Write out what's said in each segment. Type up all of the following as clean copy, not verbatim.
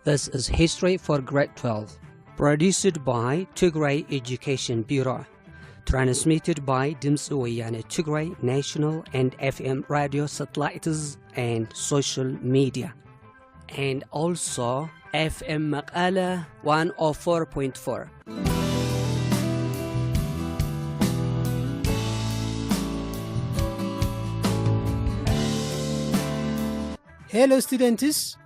This is History for Grade 12, produced by Tigray Education Bureau, transmitted by Dimtsi Weyane Tigray National and FM radio satellites and social media, and also FM Maqala 104.4. Hello students,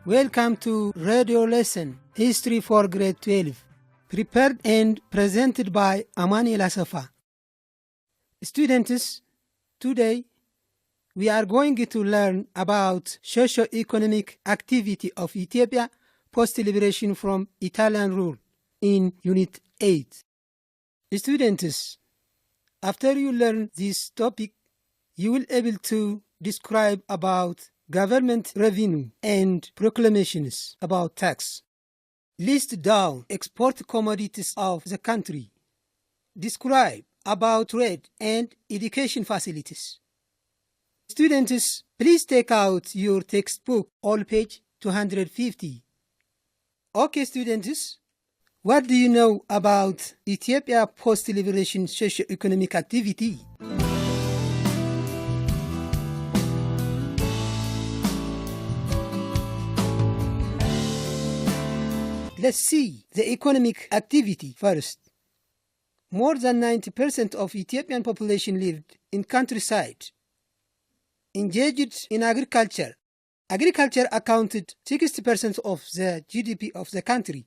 welcome to radio lesson History for Grade 12, prepared and presented by Emmanuel Asafa. Students, today we are going to learn about socio-economic activity of Ethiopia post-liberation from Italian rule in Unit 8. Students, after you learn this topic, you will be able to describe about government revenue and proclamations about tax. List down export commodities of the country. Describe about trade and education facilities. Students, please take out your textbook, all page 250. Okay, students, what do you know about Ethiopia post-liberation socio-economic activity? Let's see the economic activity first. More than 90% of Ethiopian population lived in countryside, engaged in agriculture. Agriculture accounted 60% of the GDP of the country.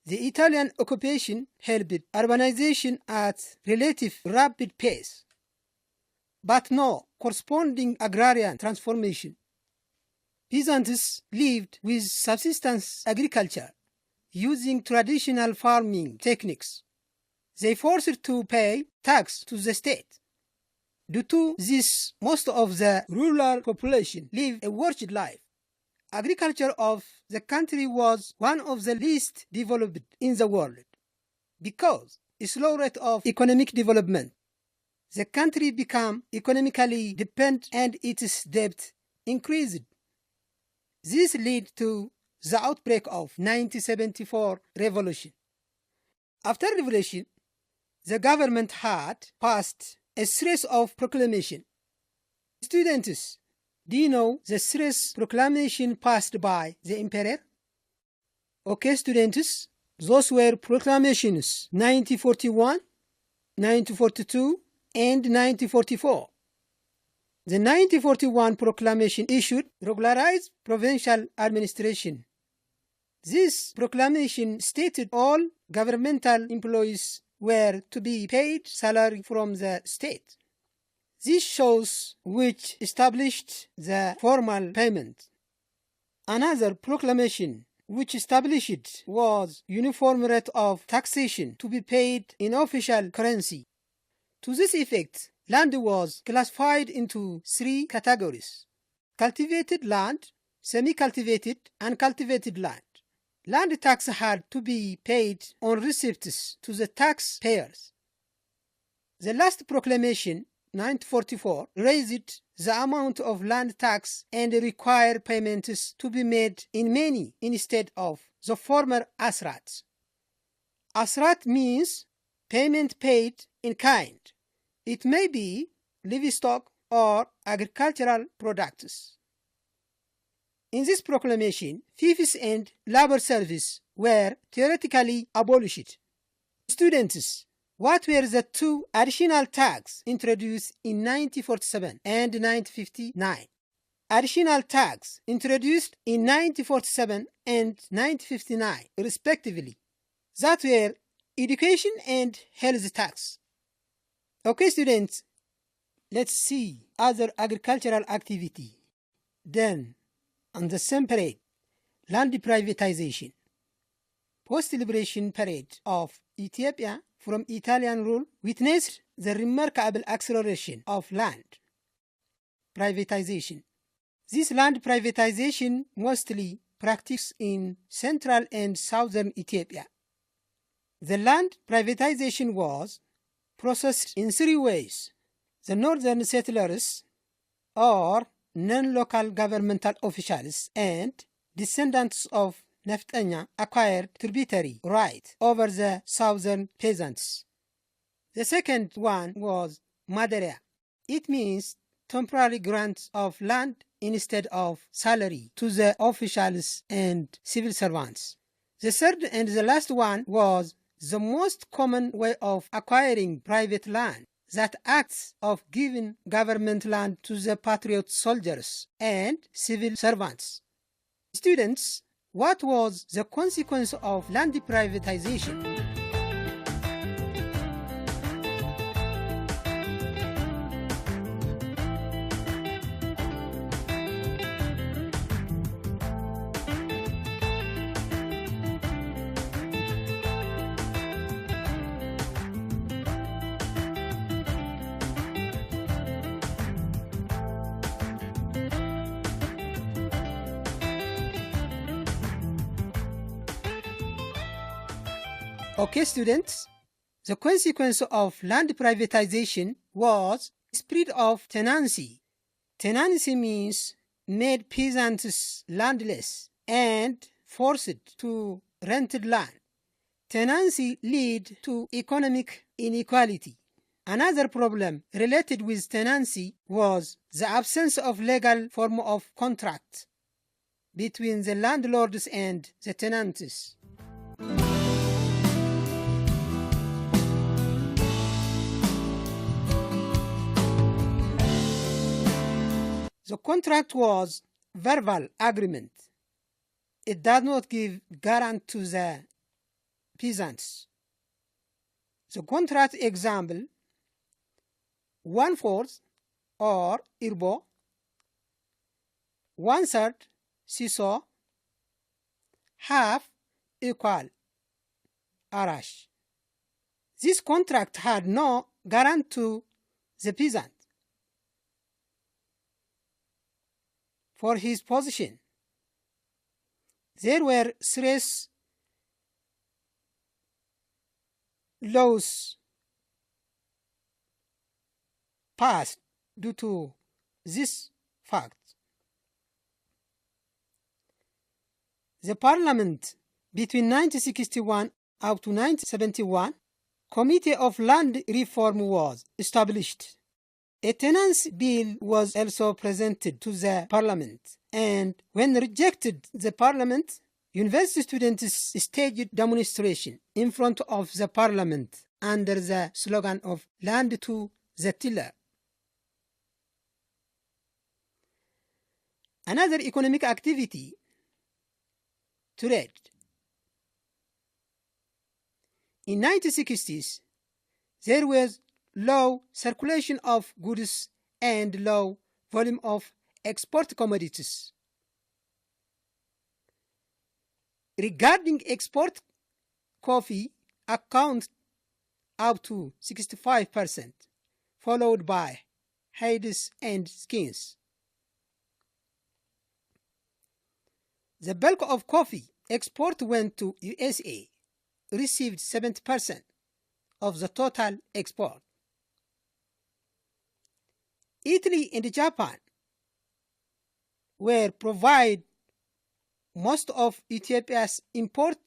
The Italian occupation helped urbanization at relative rapid pace, but no corresponding agrarian transformation. Peasants lived with subsistence agriculture, using traditional farming techniques. They forced to pay tax to the state. Due to this, most of the rural population lived a wretched life. Agriculture of the country was one of the least developed in the world. Because a slow rate of economic development, the country became economically dependent and its debt increased. This led to the outbreak of 1974 revolution. After revolution, the government had passed a series of proclamations. Students, do you know the series proclamation passed by the emperor? Okay, students, those were proclamations 1941, 1942, and 1944. The 1941 proclamation issued regularized provincial administration. This proclamation stated all governmental employees were to be paid salary from the state. This shows which established the formal payment. Another proclamation which established was uniform rate of taxation to be paid in official currency. To this effect, land was classified into 3 categories: cultivated land, semi-cultivated, and cultivated land. Land tax had to be paid on receipts to the taxpayers. The last proclamation, 1944, raised the amount of land tax and required payments to be made in money instead of the former asrat. Asrat means payment paid in kind. It may be livestock or agricultural products. In this proclamation, fees and labor service were theoretically abolished. Students, what were the 2 additional taxes introduced in 1947 and 1959? Additional taxes introduced in 1947 and 1959, respectively, that were education and health tax. Okay, students, let's see other agricultural activity. Then, on the same period, land privatization. Post-liberation period of Ethiopia from Italian rule witnessed the remarkable acceleration of land privatization. This land privatization mostly practiced in central and southern Ethiopia. The land privatization was processed in 3 ways: the northern settlers, or non-local governmental officials and descendants of Neftanya acquired tributary right over the southern peasants. The second one was Madera. It means temporary grants of land instead of salary to the officials and civil servants. The third and the last one was the most common way of acquiring private land, that acts of giving government land to the patriot soldiers and civil servants. Students, what was the consequence of land privatization? Okay, students, the consequence of land privatization was spread of tenancy. Tenancy means made peasants landless and forced to rented land. Tenancy lead to economic inequality. Another problem related with tenancy was the absence of legal form of contract between the landlords and the tenants. The contract was verbal agreement. It does not give guarantee to the peasants. The contract example: 1/4 or irbo, 1/3 seesaw, half equal arash. This contract had no guarantee to the peasant for his position. There were serious laws passed due to this fact. The parliament between 1961 up to 1971, Committee of Land Reform was established. A tenancy bill was also presented to the parliament, and when rejected the parliament, university students staged demonstration in front of the parliament under the slogan of "Land to the Tiller." Another economic activity: trade. In 1960s, there was low circulation of goods and low volume of export commodities. Regarding export, coffee accounts up to 65%, followed by hides and skins. The bulk of coffee export went to USA, received 70% of the total export. Italy and Japan were provide most of Ethiopia's import,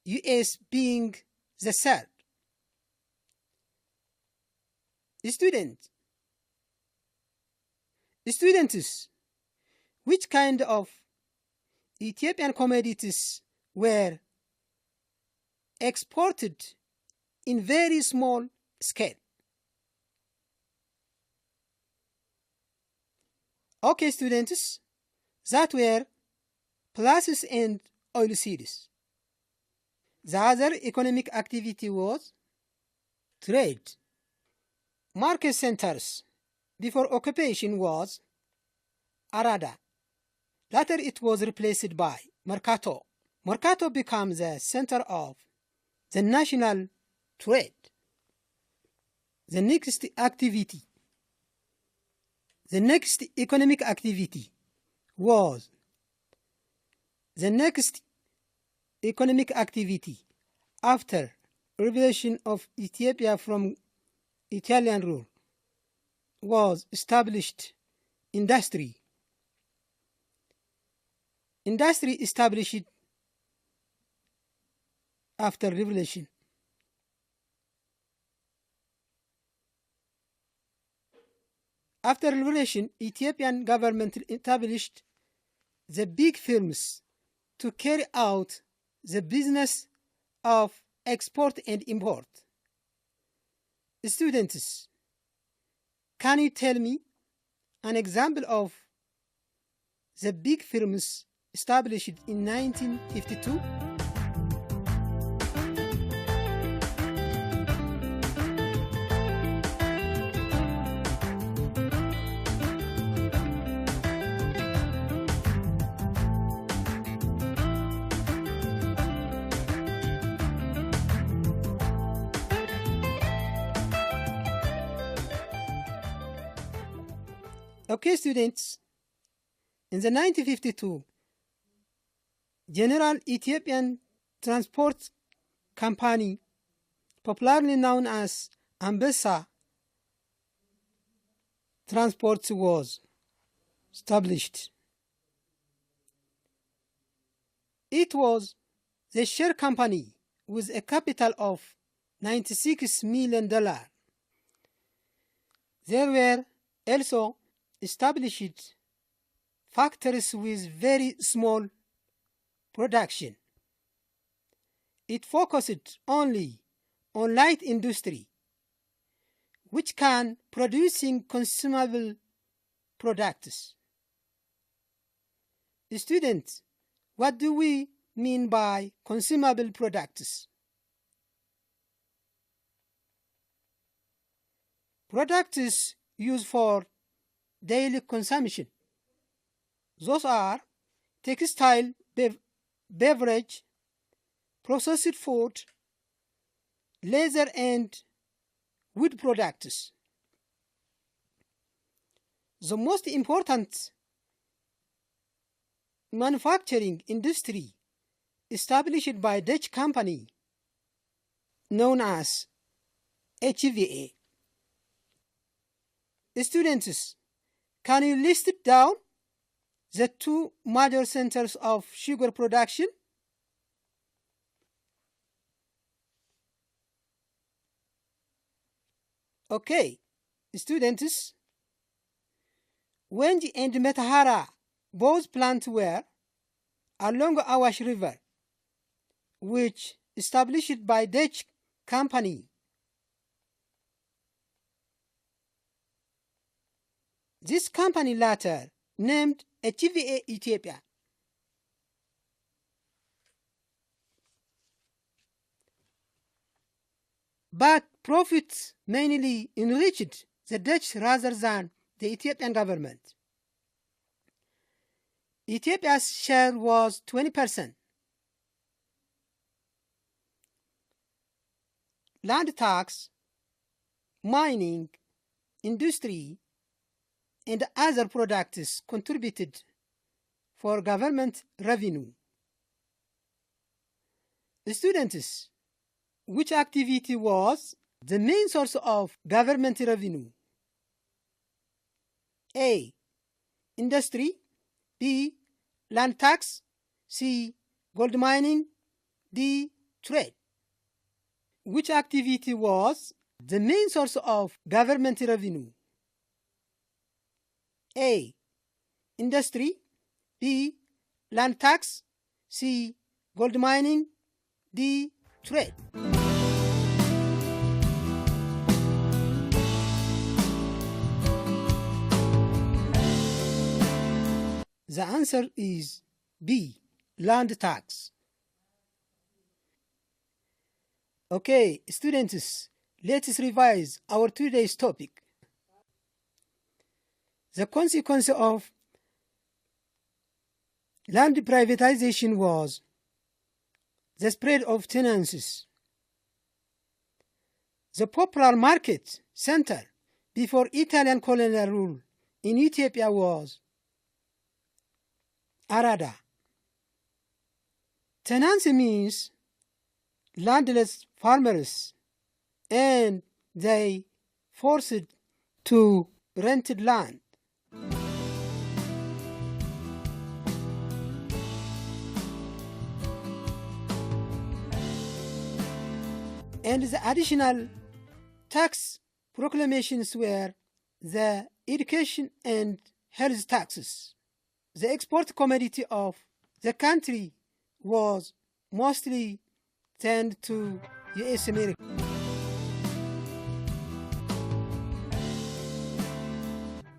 US being the third. Students, which kind of Ethiopian commodities were exported in very small scale? Okay, students, that were pulses and oilseeds. The other economic activity was trade. Market centers before occupation was Arada. Later it was replaced by Mercato. Mercato became the center of the national trade. The next economic activity was after liberation of Ethiopia from Italian rule was established industry. industry established after revolution. After revolution, Ethiopian government established the big firms to carry out the business of export and import. Students, can you tell me an example of the big firms established in 1952? Okay, students, in the 1952, General Ethiopian Transport Company, popularly known as Ambessa Transport, was established. It was the share company with a capital of $96 million. There were also established factories with very small production. It focused only on light industry, which can producing consumable products. Students, what do we mean by consumable products? Products used for daily consumption. Those are textile, beverage, processed food, leather, and wood products. The most important manufacturing industry established by Dutch company known as HVA. Students, can you list it down the two major centers of sugar production? Okay, students, Weyane and Metahara, both plants were along Awash River, which established by Dutch company. This company later named HVA Ethiopia. But profits mainly enriched the Dutch rather than the Ethiopian government. Ethiopia's share was 20%. Land tax, mining, industry, and other products contributed for government revenue. Students, which activity was the main source of government revenue? A. Industry. B. Land tax. C. Gold mining. D. Trade. Which activity was the main source of government revenue? A. Industry. B. Land tax. C. Gold mining. D. Trade. The answer is B. Land tax. Okay, students, let's revise our today's topic. The consequence of land privatization was the spread of tenancies. The popular market center before Italian colonial rule in Ethiopia was Arada. Tenancy means landless farmers, and they forced to rented land. and the additional tax proclamations were the education and health taxes. The export commodity of the country was mostly turned to US America.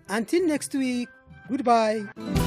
Until next week, goodbye.